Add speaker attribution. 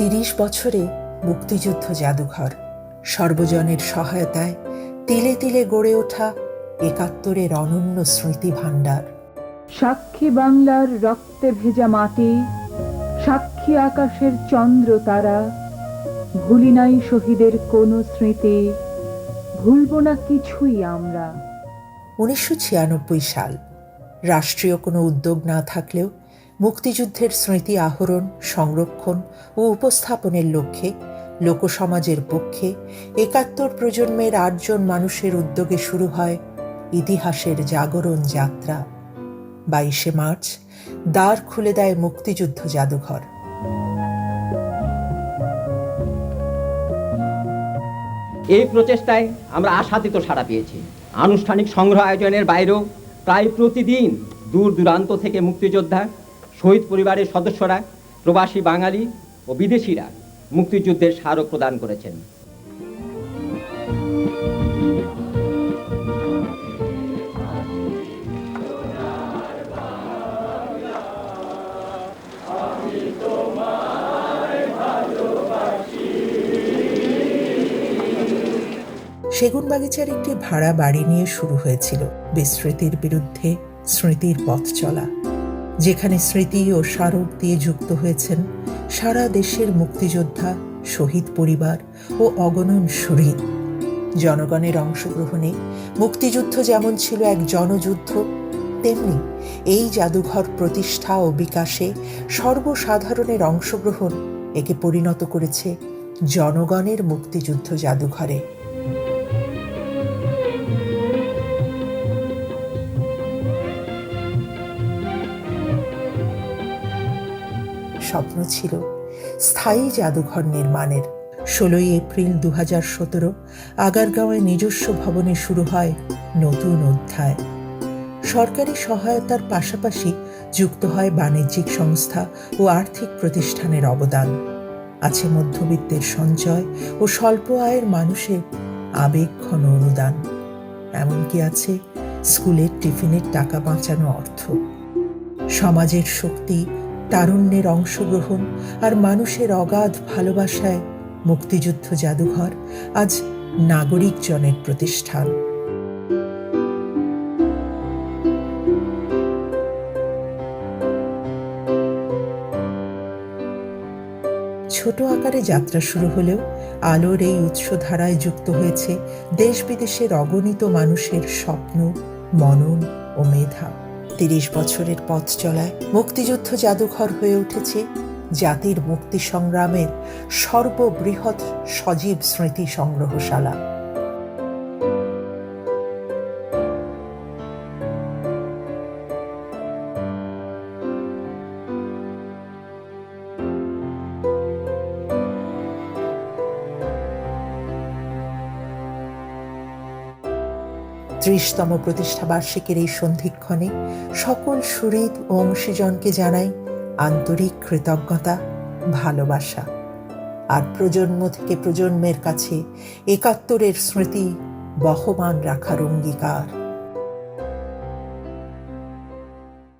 Speaker 1: 30 বছরে মুক্তিযুদ্ধ জাদুঘর সর্বজনের সহায়তায় তিলে তিলে গড়ে ওঠা ৭১-এর অনন্য স্মৃতি ভাণ্ডার।
Speaker 2: সাক্ষী বাংলার রক্তে ভেজা মাটি, সাক্ষী আকাশের চন্দ্র তারা, ভুলি নাই শহীদের কোনো স্মৃতি, ভুলব না কিছুই আমরা।
Speaker 1: 1996 সাল। রাষ্ট্রীয় কোনো উদ্যোগ না থাকলেও মুক্তিযুদ্ধের স্মৃতি আহরণ, সংরক্ষণ ও উপস্থাপনের লক্ষ্যে লোকসমাজের পক্ষে ৭১ প্রজন্মের ৮ জন মানুষের উদ্যোগে শুরু হয় ইতিহাসের জাগরণ যাত্রা। 22শে মার্চ দ্বার খুলে দেয় মুক্তিযুদ্ধ জাদুঘর।
Speaker 3: এই প্রচেষ্টায় আমরা আশাতীত সাড়া পেয়েছি। আনুষ্ঠানিক সংগ্রহ আয়োজনের বাইরেও প্রায় প্রতিদিন দূর দূরান্ত থেকে মুক্তিযোদ্ধা, শহীদ পরিবারের সদস্যরা, প্রবাসী বাঙালি ও বিদেশিরা মুক্তিযুদ্ধের স্মারক প্রদান করেছেন।
Speaker 1: সেগুনবাগিচার একটি ভাড়া বাড়ি নিয়ে শুরু হয়েছিল বিস্মৃতির বিরুদ্ধে স্মৃতির পথ চলা, যেখানে স্মৃতি ও স্মারক দিয়ে যুক্ত হয়েছেন সারা দেশের মুক্তিযোদ্ধা, শহীদ পরিবার ও অগণন শহীদ। জনগণের অংশগ্রহণে মুক্তিযুদ্ধ যেমন ছিল এক জনযুদ্ধ, তেমনি এই জাদুঘর প্রতিষ্ঠা ও বিকাশে সর্বসাধারণের অংশগ্রহণ একে পরিণত করেছে জনগণের মুক্তিযুদ্ধ জাদুঘরে। স্বপ্ন ছিল স্থায়ী জাদুঘর নির্মাণের। 16 এপ্রিল 2017 আগারগাঁওয়ে নিজস্ব ভবনে শুরু হয় নতুন অধ্যায়। সরকারি সহায়তার পাশাপাশি যুক্ত হয় বাণিজ্যিক সংস্থা ও আর্থিক প্রতিষ্ঠানের অবদান। আছে মধ্যবিত্তের সঞ্চয় ও স্বল্প আয়ের মানুষের আবেগঘন অনুদান। এমনকি আছে স্কুলের টিফিনের টাকা বাঁচানো অর্থ। সমাজের শক্তি, তারুণ্যের অংশগ্রহণ আর মানুষের অগাধ ভালোবাসায় মুক্তিযুদ্ধ জাদুঘর আজ নাগরিক জনের প্রতিষ্ঠান। ছোট আকারে যাত্রা শুরু হলেও আলোর এই উৎসধারায় যুক্ত হয়েছে দেশ বিদেশের অগণিত মানুষের স্বপ্ন, মনন ও মেধা। 30 বছরের পথ চলায় মুক্তিযুদ্ধ জাদুঘর হয়ে উঠেছে জাতির মুক্তি সংগ্রামের সর্ববৃহৎ সজীব স্মৃতি সংগ্রহশালা। ত্রিশতম প্রতিষ্ঠা বার্ষিকীর এই সন্ধিক্ষণে সকল শহীদ ও অংশীজনকে জানাই আন্তরিক কৃতজ্ঞতা, ভালোবাসা আর প্রজন্ম থেকে প্রজন্মের কাছে ৭১-এর স্মৃতি বহমান রাখার অঙ্গীকার।